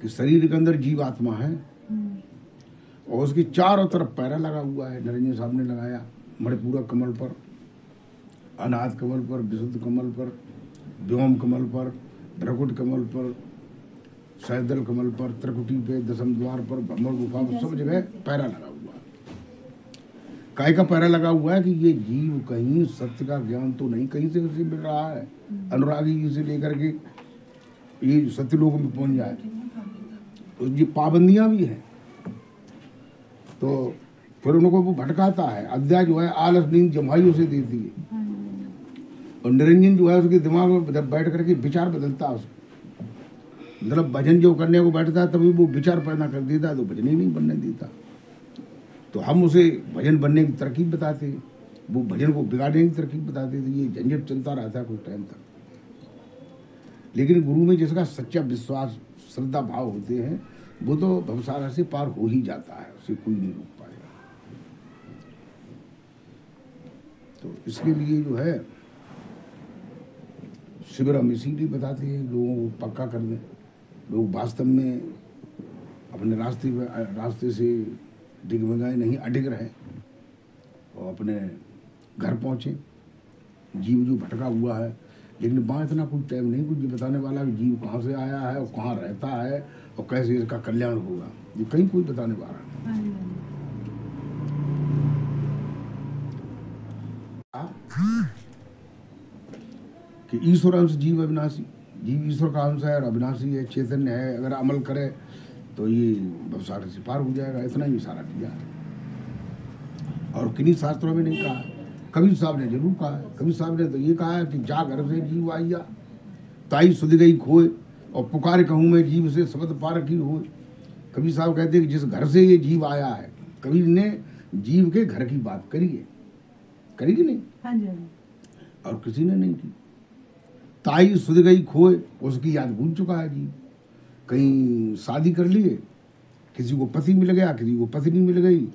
कि शरीर के अंदर जीव आत्मा है और उसकी चारों तरफ पैरा लगा हुआ है। निरंजन साहब ने लगाया मणिपूरक कमल पर, अनाथ कमल पर, विशुद्ध कमल पर, व्योम कमल पर, भ्रकुट कमल पर, सहदल कमल पर, त्रिकुटी पे, दशम द्वार पर, भ्रमर गुफा पर, सब जगह पैरा लगा हुआ है। काय का पैरा लगा हुआ है कि ये जीव कहीं सत्य का ज्ञान तो नहीं कहीं से उसे मिल रहा है, अनुरागी जी से लेकर के ये सत्यलोक में पहुंच जाए। तो ये पाबंदियां भी हैं, तो फिर उनको वो भटकाता है। अध्याय जो है आलस नींद जमाई उसे देती है और निरंजन जो है उसके दिमाग में बैठ करके विचार बदलता है उसको। मतलब भजन जो करने को बैठता है तभी वो विचार पैदा कर देता है, तो भजन ही नहीं बनने देता। तो हम उसे भजन बनने की तरकीब बताते हैं, वो भजन को बिगाड़ने की तरकीब बताते थे। ये झंझट चलता रहता है कुछ टाइम तक। लेकिन गुरु में जिसका सच्चा विश्वास श्रद्धा भाव होते हैं वो तो भवसागर से पार हो ही जाता है, उसे कोई नहीं रोक पाएगा। तो इसके लिए जो है शिविर हम इसीलिए बताते हैं, लोगों को पक्का कर दें, लोग वास्तव में अपने रास्ते से डिगमगाए नहीं, अडिग रहे और अपने घर पहुँचे। जीव जो भटका हुआ है, लेकिन वहाँ इतना कुछ टाइम नहीं कुछ बताने वाला कि जीव कहाँ से आया है और कहाँ रहता है और कैसे इसका कल्याण होगा, ये कहीं कोई बताने वाला नहीं। कि ईश्वर अंश जीव अविनाशी, जीव ईश्वर का अंश है और अविनाशी है, चैतन्य है। अगर अमल करे तो ये भवसागर से पार हो जाएगा। इतना ही इशारा किया है और किन्हीं शास्त्रों में नहीं कहा है। कबीर साहब ने जरूर कहा है। कबीर साहब ने तो ये कहा है कि जा घर से जीव आइया ताई सुध गई खोए और पुकार कहूँ मैं जीव से शब्द पार की होए। कबीर साहब कहते हैं कि जिस घर से ये जीव आया है, कबीर ने जीव के घर की बात करी है, करी कि नहीं? हाँ जी। और किसी ने नहीं की। ताई सुध गई खोए, उसकी याद भूल चुका है जीव। कहीं शादी कर लिए, किसी को पति मिल गया, किसी को पत्नी मिल गई,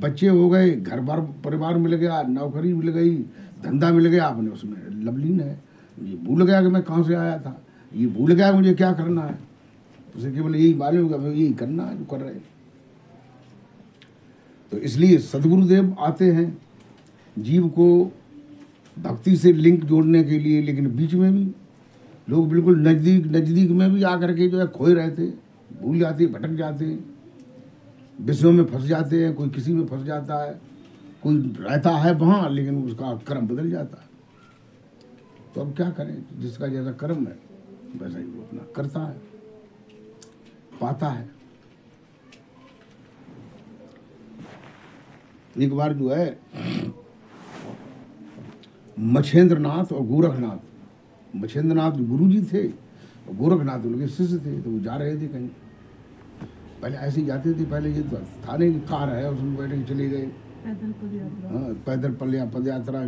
बच्चे हो गए, घर बार परिवार मिल गया, नौकरी मिल गई, धंधा मिल गया, आपने उसमें लवलीन है। ये भूल गया कि मैं कहाँ से आया था, ये भूल गया मुझे क्या करना है। उसे केवल यही मालूम होगा मैं यही करना है जो कर रहे। तो इसलिए सदगुरुदेव आते हैं जीव को भक्ति से लिंक जोड़ने के लिए, लेकिन बीच में भी लोग बिल्कुल नजदीक में भी आकर के जो है खोए रहते, भूल जाते, भटक जाते, विषयों में फंस जाते हैं। कोई किसी में फंस जाता है, कोई रहता है वहाँ लेकिन उसका कर्म बदल जाता है। तो अब क्या करें, जिसका जैसा कर्म है वैसा ही वो अपना करता है, पाता है। एक बार जो है मछेंद्रनाथ और गोरखनाथ, मछेंद्रनाथ गुरु जी थे और गोरखनाथ उनके शिष्य थे। तो वो जा रहे थे कहीं, पहले ऐसे ही जाते थे। पहले ये तो थाने की कार है उसमें बैठ के चले गए, पैदल पद यात्रा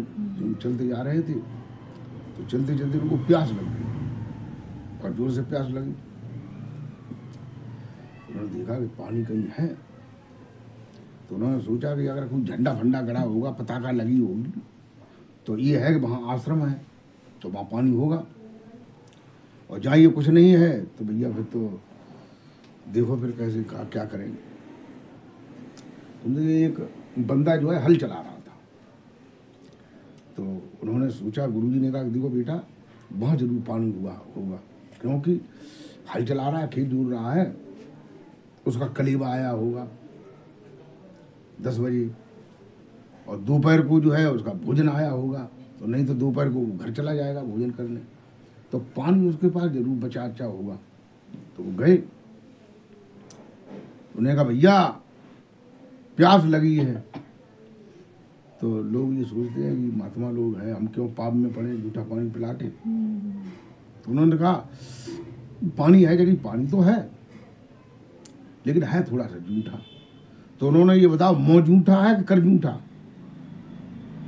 चलते जा रहे थे। तो चलते चलते उनको प्यास लग गई और जोर से प्यास लगी। उन्होंने देखा कि पानी कहीं है, तो उन्होंने सोचा कि अगर कोई झंडा फंडा गड़ा होगा, पताका लगी होगी, तो ये है कि वहाँ आश्रम है तो वहाँ पानी होगा। और जहाँ ये कुछ नहीं है तो भैया फिर तो देखो फिर कैसे क्या करेंगे। उनसे एक बंदा जो है हल चला रहा था, तो उन्होंने सोचा, गुरुजी ने कहा देखो बेटा वहाँ जरूर पानी होगा, क्योंकि हल चला रहा है, खेत जोड़ रहा है, उसका कलेवा आया होगा 10 बजे और दोपहर को जो है उसका भोजन आया होगा, तो नहीं तो दोपहर को घर चला जाएगा भोजन करने, तो पानी उसके पास जरूर बचा अच्छा होगा। तो वो गए, उन्हें कहा भैया प्यास लगी है। तो लोग ये सोचते हैं कि महात्मा लोग हैं, हम क्यों पाप में पड़े जूठा पानी पिला के। तो उन्होंने कहा पानी है जगह, पानी तो है लेकिन है थोड़ा सा जूठा। तो उन्होंने ये बताओ मुँह जूठा है कि कर जूठा।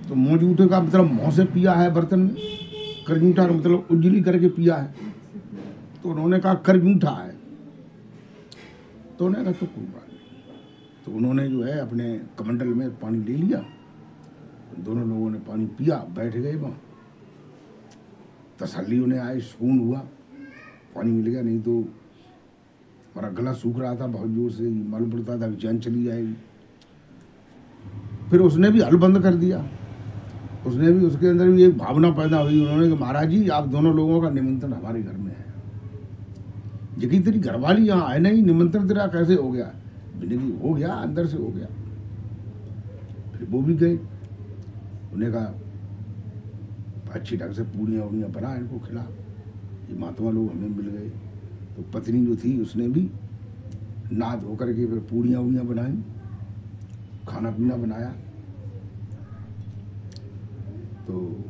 तो मुँह जूठे का मतलब मुँह से पिया है बर्तन में, कर जूठा का मतलब उजली करके पिया है। तो उन्होंने कहा कर जूठा है। तो उन्होंने कहा तो कोई बात नहीं। तो उन्होंने जो है अपने कमंडल में पानी ले लिया, दोनों लोगों ने पानी पिया, बैठ गए वहाँ, तसल्ली उन्हें आई, सुकून हुआ, पानी मिल गया। नहीं तो हमारा गला सूख रहा था बहुत जोर से, मालूम पड़ता था कि जान चली जाएगी। फिर उसने भी हल बंद कर दिया, उसने भी, उसके अंदर भी एक भावना पैदा हुई। उन्होंने कहा महाराज जी आप दोनों लोगों का निमंत्रण हमारे घर में है, जबकि तेरी घरवाली यहाँ है नहीं, निमंत्रण तेरा कैसे हो गया? जिंदगी हो गया, अंदर से हो गया। फिर वो भी गए, उन्हें कहा अच्छी ढंग से पूड़ियाँ उड़ियाँ बना, इनको खिला। ये महात्मा लोग हमें मिल गए। तो पत्नी जो थी उसने भी नहा धो करके फिर पूड़ियाँ उड़ियाँ बनाई, खाना पीना बनाया। तो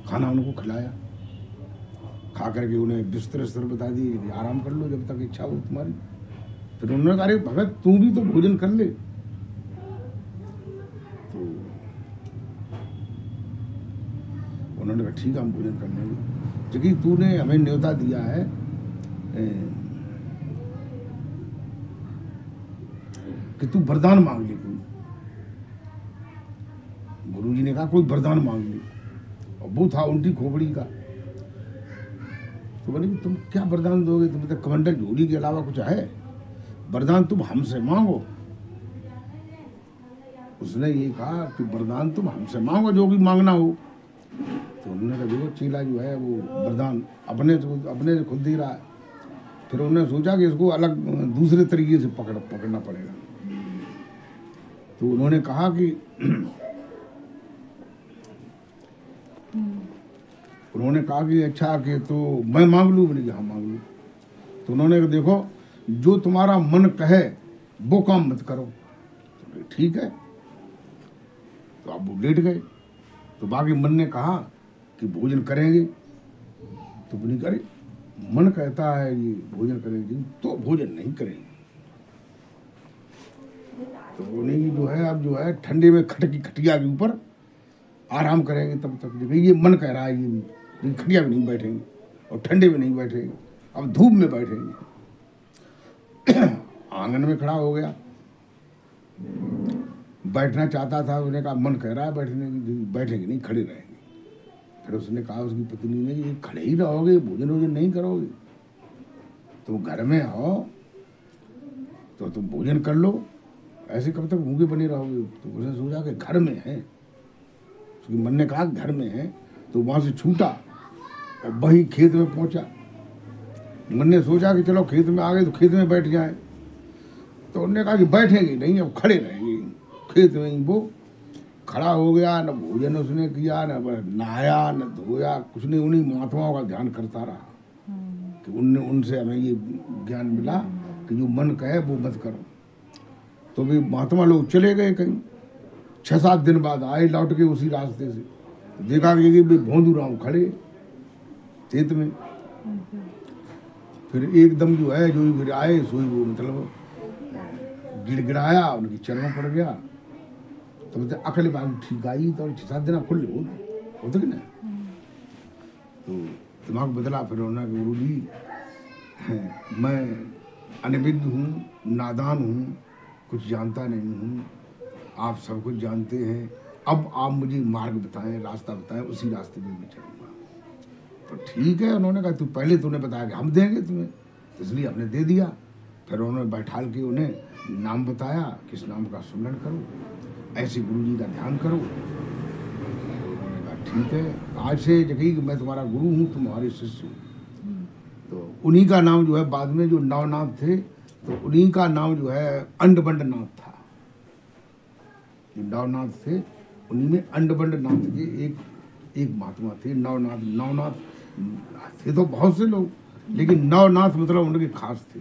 खाना उनको खिलाया, खा करके उन्हें बिस्तर बिस्तर बता दिए कि आराम कर लो जब तक इच्छा हो तुम्हारी। फिर उन्होंने कहा अरे भगत तू भी तो भोजन कर ले। तो उन्होंने कहा ठीक है हम भोजन कर लेंगे, क्योंकि तूने हमें न्योता दिया है कि तू वरदान मांग ले कोई। गुरुजी ने कहा कोई वरदान मांग ले, और वो था उल्टी खोपड़ी का। तो बोले तुम क्या वरदान दोगे? तुम तो कमंडल झोली के अलावा कुछ है? वरदान तुम हमसे मांगो। उसने ये कहा कि वरदान तुम हमसे मांगो, जो भी मांगना हो। तो उन्होंने कहा देखो चीला जो है वो वरदान अपने से खुद दे रहा है। फिर उन्होंने सोचा कि इसको अलग दूसरे तरीके से पकड़ना पड़ेगा। तो उन्होंने कहा कि अच्छा कि तो मैं मांग लूँ? बोले हाँ मांग लूँ। तो उन्होंने कहा देखो जो तुम्हारा मन कहे वो काम मत करो। तो ठीक है। तो आप वो लेट गए। तो बाकी मन ने कहा कि भोजन करेंगे, तो बोली करे मन कहता है ये भोजन करेंगे तो भोजन नहीं करेंगे। तो बोले जो है अब जो है ठंडे में खटिया के ऊपर आराम करेंगे तब तक। ये मन कह रहा है ये खटिया में नहीं बैठेंगे और ठंडे में नहीं बैठेंगे, अब धूप में बैठेंगे। आंगन में खड़ा हो गया, बैठना चाहता था। उसने कहा मन कह रहा है बैठने की, बैठेंगे नहीं खड़े रहेंगे। फिर उसने कहा उसकी पत्नी ने ये खड़े ही रहोगे, भोजन वोजन नहीं करोगे? तुम घर में हो तो तुम भोजन कर लो, ऐसे कब तक भूखे बने रहोगे? तो उसने सोचा कि घर में है, उसके मन ने कहा घर में है। तो वहाँ से छूटा और वहीं खेत में पहुँचा। मन ने सोचा कि चलो खेत में आ गए तो खेत में बैठ जाए। तो उन्होंने कहा कि बैठेंगे नहीं, अब खड़े रहेंगे खेत में ही। वो खड़ा हो गया, न भोजन उसने किया, न नहाया, न धोया, कुछ नहीं। उन्हीं महात्माओं का ध्यान करता रहा कि उनसे हमें ये ज्ञान मिला कि जो मन कहे वो मत करो। तो भी महात्मा लोग चले गए कहीं, 6-7 दिन बाद आए लौट के उसी रास्ते से। तो देखा कि भोंदू राम खड़े खेत में। फिर एकदम जो है जो फिर आए सोई वो मतलब गिड़गिड़ाया, उनके चरणों पड़ गया। तो मतलब अकल बात ठीक आई। तो 6-7 दिन खुले होते कि ना, तो दिमाग बदला। फिर उन्होंने गुरु जी मैं अनभिज्ञ हूँ, नादान हूँ, कुछ जानता नहीं हूँ, आप सब कुछ जानते हैं। अब आप मुझे मार्ग बताएं, रास्ता बताएं, उसी रास्ते में मैं चलूँगा। तो ठीक है। उन्होंने कहा तू पहले तूने बताया कि हम देंगे तुम्हें, तो इसलिए हमने दे दिया। फिर उन्होंने बैठाल के उन्हें नाम बताया, किस नाम का सुमरण करो, ऐसे गुरु जी का ध्यान करो। तो उन्होंने कहा ठीक है, आज से जगह कि मैं तुम्हारा गुरु हूँ, तुम्हारे शिष्य हूँ। तो उन्हीं का नाम जो है बाद में जो नवनाथ थे, तो उन्हीं का नाम जो है अंडबंड नाथ था। जो नवनाथ थे उन्हीं में अंडबंड नाथ के एक महात्मा थे नवनाथ। थे तो बहुत से लोग, लेकिन नवनाथ मतलब उनके खास थे।